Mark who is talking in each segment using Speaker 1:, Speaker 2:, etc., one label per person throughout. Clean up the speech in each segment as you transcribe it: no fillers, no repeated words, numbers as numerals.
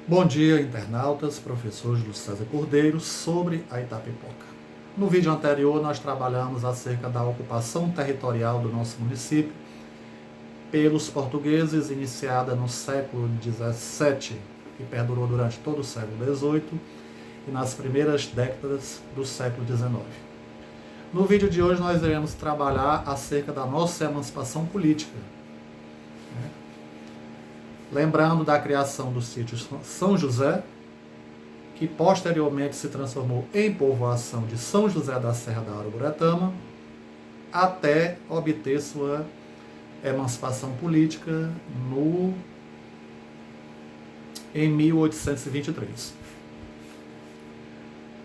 Speaker 1: Bom dia, internautas, professor Júlio César Cordeiro, sobre a Itapipoca. No vídeo anterior, nós trabalhamos acerca da ocupação territorial do nosso município pelos portugueses, iniciada no século XVII e perdurou durante todo o século XVIII e nas primeiras décadas do século XIX. No vídeo de hoje, nós iremos trabalhar acerca da nossa emancipação política. Lembrando da criação do sítio São José, que posteriormente se transformou em povoação de São José da Serra da Uruburetama, até obter sua emancipação política em 1823.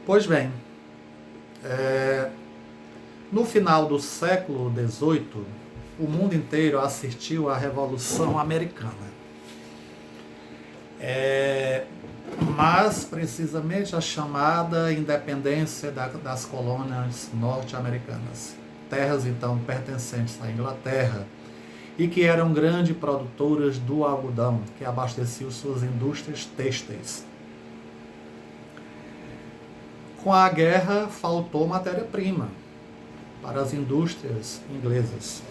Speaker 1: Pois bem, no final do século XVIII, o mundo inteiro assistiu à Revolução Americana. Mas precisamente a chamada independência das colônias norte-americanas, terras então pertencentes à Inglaterra e que eram grandes produtoras do algodão, que abasteciam suas indústrias têxteis. Com a guerra faltou matéria-prima para as indústrias inglesas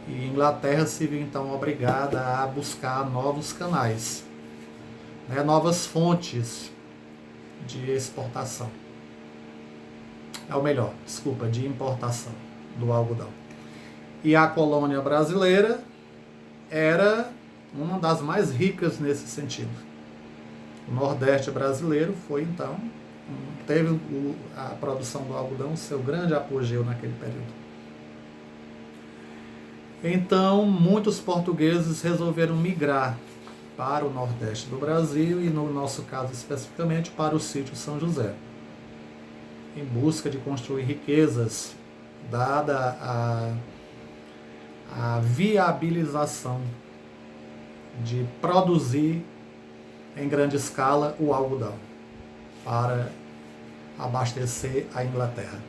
Speaker 1: e a Inglaterra se viu então obrigada a buscar novos canais, novas fontes de exportação. De importação do algodão. E a colônia brasileira era uma das mais ricas nesse sentido. O Nordeste brasileiro teve a produção do algodão seu grande apogeu naquele período. Então, muitos portugueses resolveram migrar para o Nordeste do Brasil e, no nosso caso especificamente, para o sítio São José, em busca de construir riquezas, dada a viabilização de produzir em grande escala o algodão para abastecer a Inglaterra.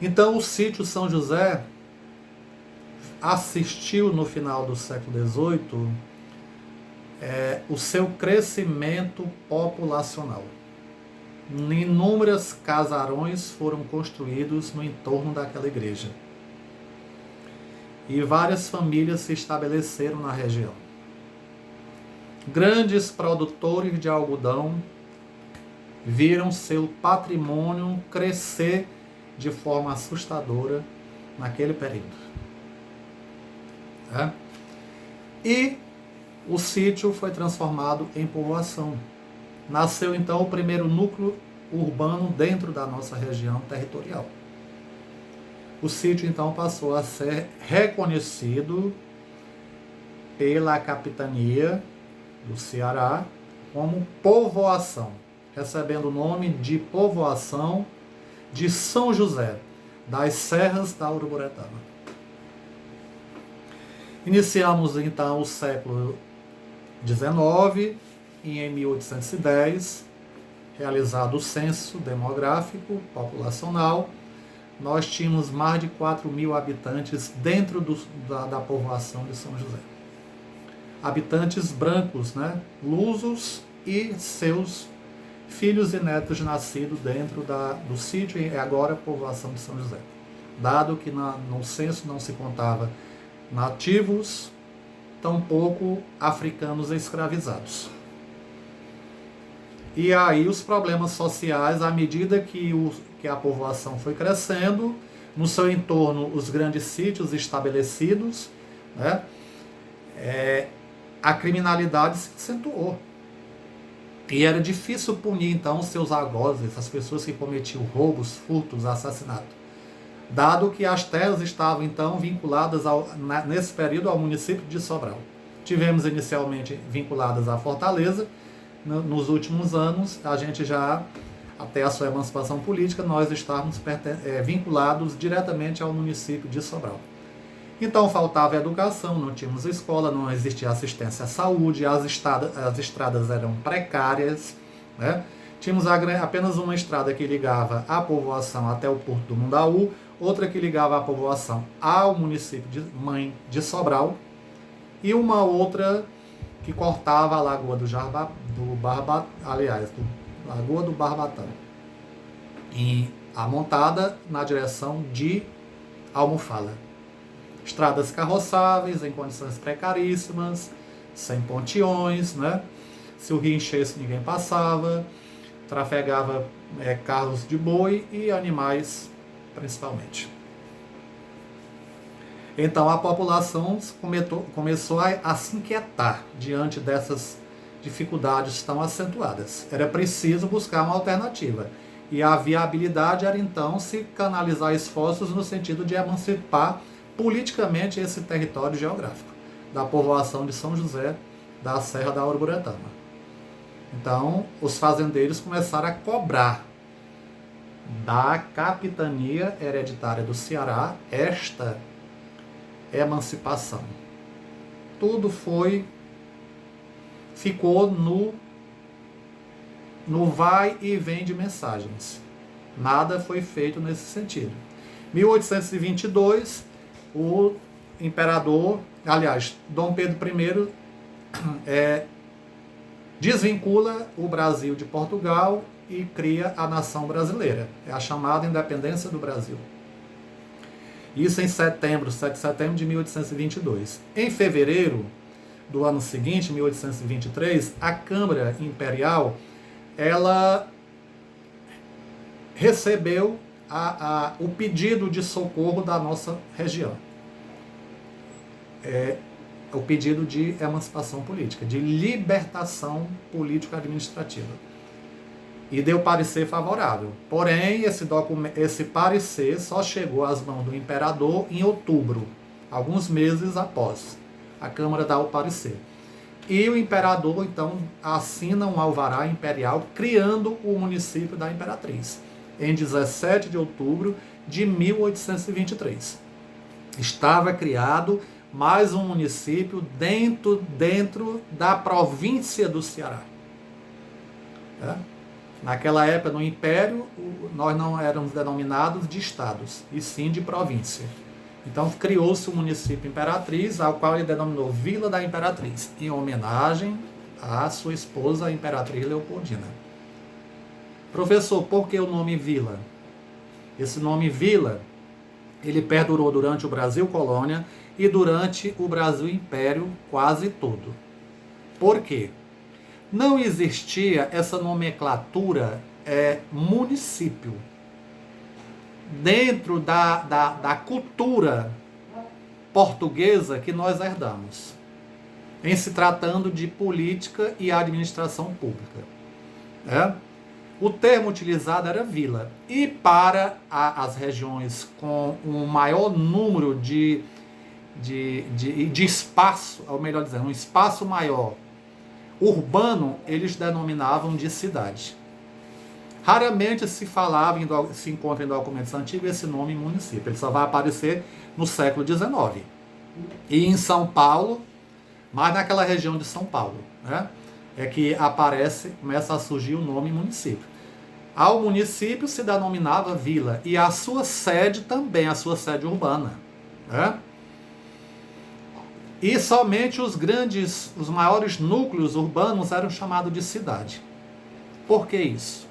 Speaker 1: Então, o sítio São José assistiu no final do século XVIII o seu crescimento populacional. Inúmeros casarões foram construídos no entorno daquela igreja. E várias famílias se estabeleceram na região. Grandes produtores de algodão viram seu patrimônio crescer de forma assustadora naquele período. E o sítio foi transformado em povoação. Nasceu então o primeiro núcleo urbano dentro da nossa região territorial. O sítio então passou a ser reconhecido pela capitania do Ceará como povoação, recebendo o nome de povoação de São José, das Serras da Uruburetama. Iniciamos então o século XIX e em 1810, realizado o censo demográfico populacional, nós tínhamos mais de 4.000 habitantes dentro da povoação de São José. Habitantes brancos, lusos e seus filhos e netos nascidos dentro do sítio e agora a povoação de São José. Dado que no censo não se contava nativos, tampouco africanos escravizados. E aí os problemas sociais, à medida que a povoação foi crescendo, no seu entorno os grandes sítios estabelecidos, a criminalidade se acentuou. E era difícil punir então os seus algozes, as pessoas que cometiam roubos, furtos, assassinatos, dado que as terras estavam então vinculadas nesse período ao município de Sobral. Tivemos inicialmente vinculadas à Fortaleza. Nos últimos anos, a gente já, até a sua emancipação política, nós estávamos vinculados diretamente ao município de Sobral. Então faltava educação, não tínhamos escola, não existia assistência à saúde, as estradas eram precárias, Tínhamos apenas uma estrada que ligava a povoação até o Porto do Mundaú, outra que ligava a povoação ao município de Sobral, e uma outra que cortava a Lagoa do Lagoa do Barbatão, e amontada na direção de Almofala. Estradas carroçáveis em condições precaríssimas, sem ponteões, né? Se o rio enchesse, ninguém passava, trafegava carros de boi e animais, principalmente. Então a população começou a se inquietar diante dessas dificuldades tão acentuadas. Era preciso buscar uma alternativa. E a viabilidade era então se canalizar esforços no sentido de emancipar politicamente esse território geográfico da povoação de São José da Serra da Uruburetama. Então, os fazendeiros começaram a cobrar da capitania hereditária do Ceará esta emancipação. Tudo ficou no vai e vem de mensagens. Nada foi feito nesse sentido. 1822, o imperador, aliás, Dom Pedro I, desvincula o Brasil de Portugal e cria a nação brasileira. É a chamada independência do Brasil. Isso em 7 de setembro de 1822. Em fevereiro do ano seguinte, 1823, a Câmara Imperial ela recebeu o pedido de socorro da nossa região. O pedido de emancipação política, de libertação político-administrativa. E deu parecer favorável. Porém, esse parecer só chegou às mãos do imperador em outubro, alguns meses após a Câmara dar o parecer. E o imperador, então, assina um alvará imperial criando o município da Imperatriz, em 17 de outubro de 1823. Estava criado mais um município dentro da província do Ceará. Naquela época, no Império, nós não éramos denominados de estados, e sim de província. Então criou-se o município Imperatriz, ao qual ele denominou Vila da Imperatriz, em homenagem à sua esposa, a Imperatriz Leopoldina. Professor, por que o nome Vila? Esse nome Vila, ele perdurou durante o Brasil Colônia e durante o Brasil Império quase todo. Por quê? Não existia essa nomenclatura município dentro da cultura portuguesa que nós herdamos, em se tratando de política e administração pública. O termo utilizado era vila. E para as regiões com um maior número de espaço, ou melhor dizendo, um espaço maior urbano, eles denominavam de cidade. Raramente se encontra em documentos antigos esse nome município. Ele só vai aparecer no século XIX. E em São Paulo, mas naquela região de São Paulo, é que começa a surgir o nome município. Ao município se denominava vila, e a sua sede também, a sua sede urbana. E somente os maiores núcleos urbanos eram chamados de cidade. Por que isso?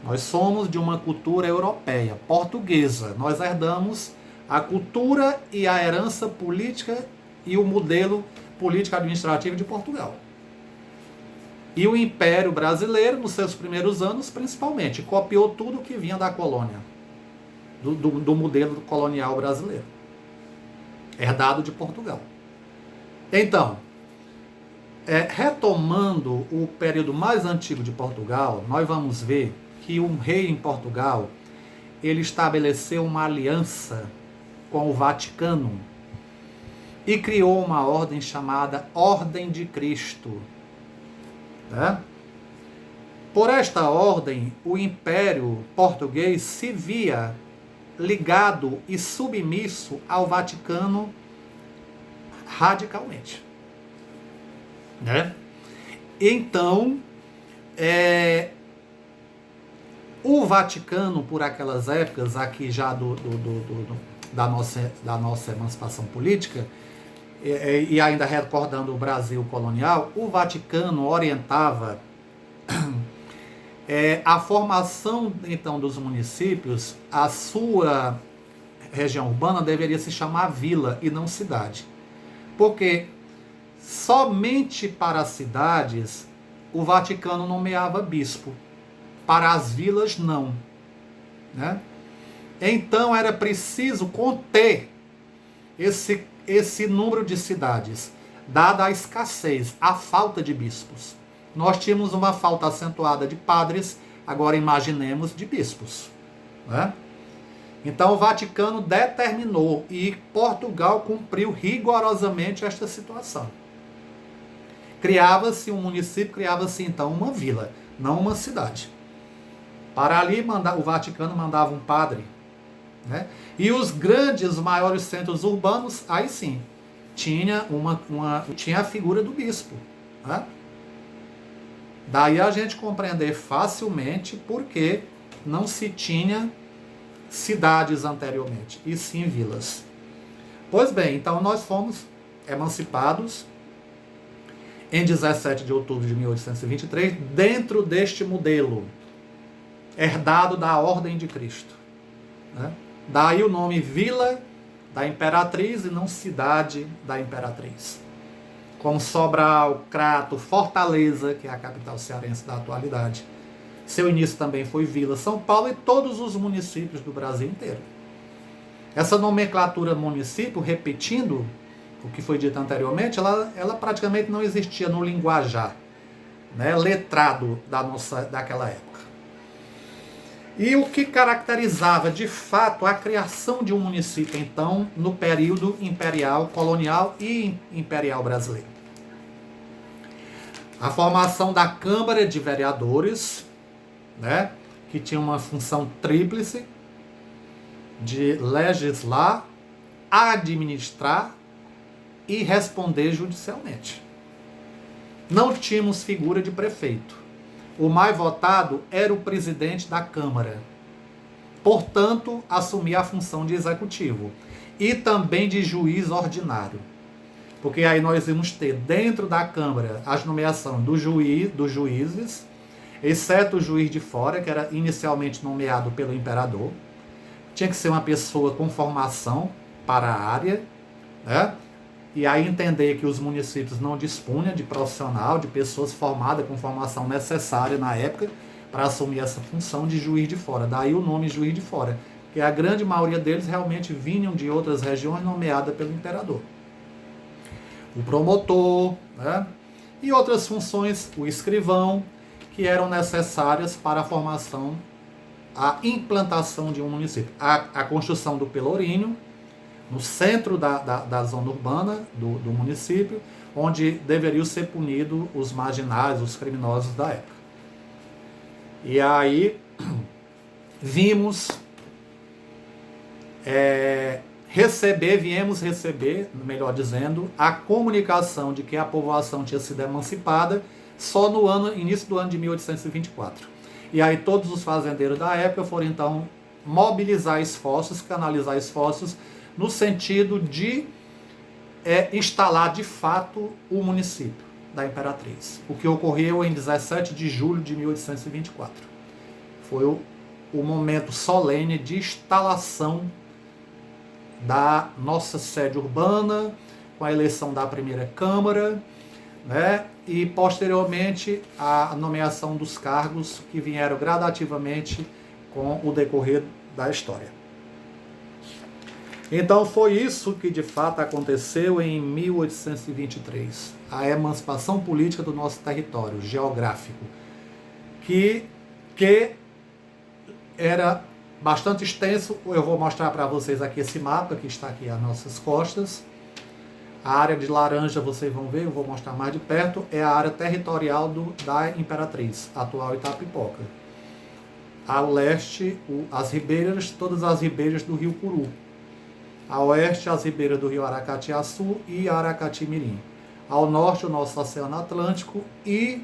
Speaker 1: Nós somos de uma cultura europeia, portuguesa. Nós herdamos a cultura e a herança política e o modelo político-administrativo de Portugal. E o Império Brasileiro, nos seus primeiros anos, principalmente, copiou tudo que vinha da colônia, do modelo colonial brasileiro, herdado de Portugal. Então, retomando o período mais antigo de Portugal, nós vamos ver que um rei em Portugal, ele estabeleceu uma aliança com o Vaticano e criou uma ordem chamada Ordem de Cristo. Por esta ordem, o Império Português se via ligado e submisso ao Vaticano radicalmente. Então, o Vaticano, por aquelas épocas, aqui já da nossa emancipação política, e ainda recordando o Brasil colonial, o Vaticano orientava a formação então dos municípios. A sua região urbana deveria se chamar vila e não cidade, porque somente para as cidades o Vaticano nomeava bispo, para as vilas não, né? Então era preciso conter esse número de cidades, dada a escassez, a falta de bispos. Nós tínhamos uma falta acentuada de padres, agora imaginemos de bispos, né? Então o Vaticano determinou e Portugal cumpriu rigorosamente esta situação. Criava-se um município, criava-se então uma vila, não uma cidade. Para ali o Vaticano mandava um padre, né? E os grandes, maiores centros urbanos, aí sim, tinha a figura do bispo, né? Daí a gente compreender facilmente por que não se tinha cidades anteriormente, e sim vilas. Pois bem, então nós fomos emancipados em 17 de outubro de 1823, dentro deste modelo herdado da Ordem de Cristo, né? Daí o nome Vila da Imperatriz e não Cidade da Imperatriz. Como Sobral, Crato, Fortaleza, que é a capital cearense da atualidade. Seu início também foi Vila, São Paulo e todos os municípios do Brasil inteiro. Essa nomenclatura município, repetindo o que foi dito anteriormente, ela praticamente não existia no linguajar, né, letrado daquela época. E o que caracterizava de fato a criação de um município, então, no período imperial, colonial e imperial brasileiro? A formação da Câmara de Vereadores, né, que tinha uma função tríplice de legislar, administrar e responder judicialmente. Não tínhamos figura de prefeito. O mais votado era o presidente da Câmara. Portanto, assumia a função de executivo e também de juiz ordinário. Porque aí nós íamos ter dentro da Câmara as nomeações dos juízes, exceto o juiz de fora, que era inicialmente nomeado pelo imperador. Tinha que ser uma pessoa com formação para a área, né? E aí entender que os municípios não dispunham de profissional, de pessoas formadas com formação necessária na época para assumir essa função de juiz de fora. Daí o nome juiz de fora, que a grande maioria deles realmente vinham de outras regiões nomeadas pelo imperador. O promotor, né? E outras funções, o escrivão, que eram necessárias para a formação, a implantação de um município. A construção do Pelourinho, no centro da zona urbana do município, onde deveriam ser punidos os marginais, os criminosos da época. E aí viemos viemos receber, melhor dizendo, a comunicação de que a povoação tinha sido emancipada só no início do ano de 1824. E aí todos os fazendeiros da época foram então mobilizar esforços, canalizar esforços no sentido de instalar de fato o município da Imperatriz. O que ocorreu em 17 de julho de 1824. Foi o momento solene de instalação da nossa sede urbana, com a eleição da primeira Câmara, né, e posteriormente a nomeação dos cargos que vieram gradativamente com o decorrer da história. Então foi isso que de fato aconteceu em 1823, a emancipação política do nosso território geográfico, que era bastante extenso. Eu vou mostrar para vocês aqui esse mapa que está aqui às nossas costas. A área de laranja, vocês vão ver, eu vou mostrar mais de perto, é a área territorial da Imperatriz, atual Itapipoca. Ao leste, as ribeiras, todas as ribeiras do rio Puru. A oeste, as ribeiras do rio Aracatiaçu e Aracati-Mirim. Ao norte, o nosso Oceano Atlântico e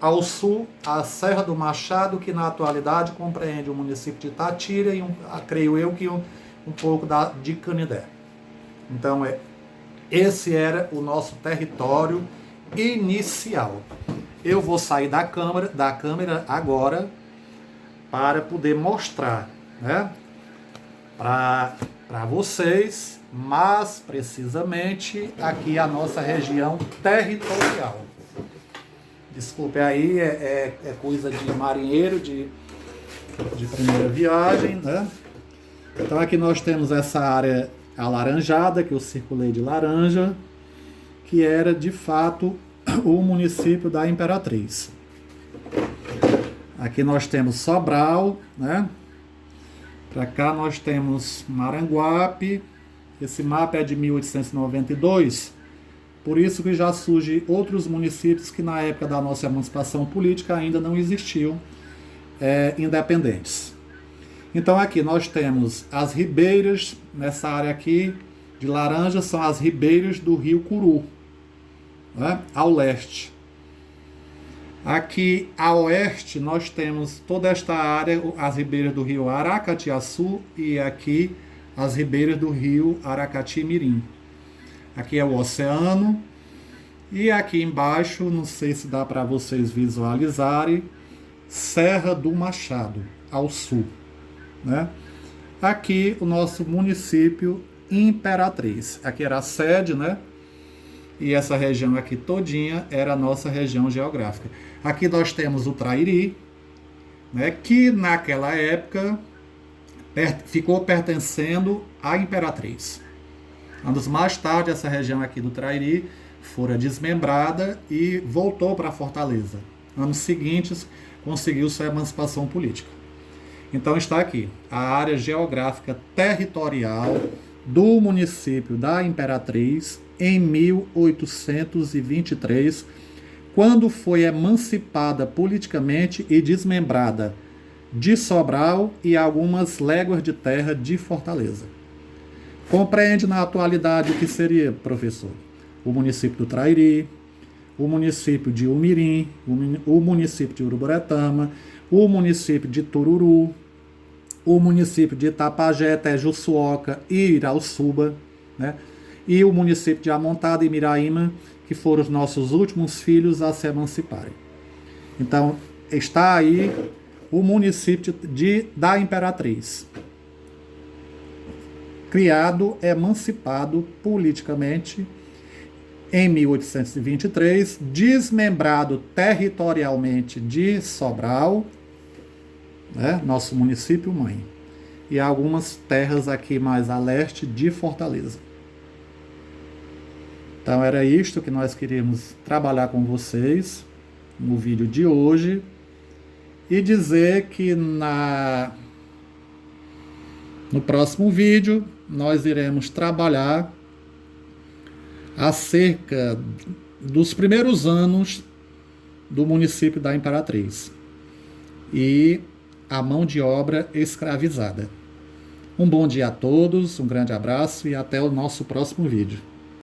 Speaker 1: ao sul, a Serra do Machado, que na atualidade compreende o município de Itatira e, creio eu, que um pouco de Canidé. Então, Esse era o nosso território inicial. Eu vou sair da câmera agora para poder mostrar, né, para vocês, mas precisamente aqui a nossa região territorial. Desculpe aí, é coisa de marinheiro, de primeira viagem, né? Então aqui nós temos essa área alaranjada, que eu circulei de laranja, que era de fato o município da Imperatriz. Aqui nós temos Sobral, né? Para cá nós temos Maranguape. Esse mapa é de 1892, por isso que já surgem outros municípios que na época da nossa emancipação política ainda não existiam independentes. Então aqui nós temos as ribeiras, nessa área aqui de laranja são as ribeiras do rio Curu, né, ao leste. Aqui a oeste nós temos toda esta área, as ribeiras do rio Aracatiaçu e aqui as ribeiras do rio Aracati-Mirim. Aqui é o oceano e aqui embaixo, não sei se dá para vocês visualizarem, Serra do Machado, ao sul, né? Aqui o nosso município Imperatriz. Aqui era a sede, né? E essa região aqui todinha era a nossa região geográfica. Aqui nós temos o Trairi, né, que naquela época ficou pertencendo à Imperatriz. Anos mais tarde, essa região aqui do Trairi fora desmembrada e voltou para Fortaleza. Anos seguintes, conseguiu sua emancipação política. Então está aqui a área geográfica territorial do município da Imperatriz em 1823, quando foi emancipada politicamente e desmembrada de Sobral e algumas léguas de terra de Fortaleza. Compreende na atualidade o que seria, professor? O município do Trairi, o município de Umirim, o município de Uruburetama, o município de Tururu, o município de Itapajé, Tejuçuoca e Irauçuba, né? E o município de Amontada e Miraíma, que foram os nossos últimos filhos a se emanciparem. Então, está aí o município da Imperatriz, criado, emancipado politicamente em 1823, desmembrado territorialmente de Sobral, né, nosso município mãe, e algumas terras aqui mais a leste de Fortaleza. Então era isto que nós queríamos trabalhar com vocês no vídeo de hoje e dizer que no próximo vídeo nós iremos trabalhar acerca dos primeiros anos do município da Imperatriz e a mão de obra escravizada. Um bom dia a todos, um grande abraço e até o nosso próximo vídeo.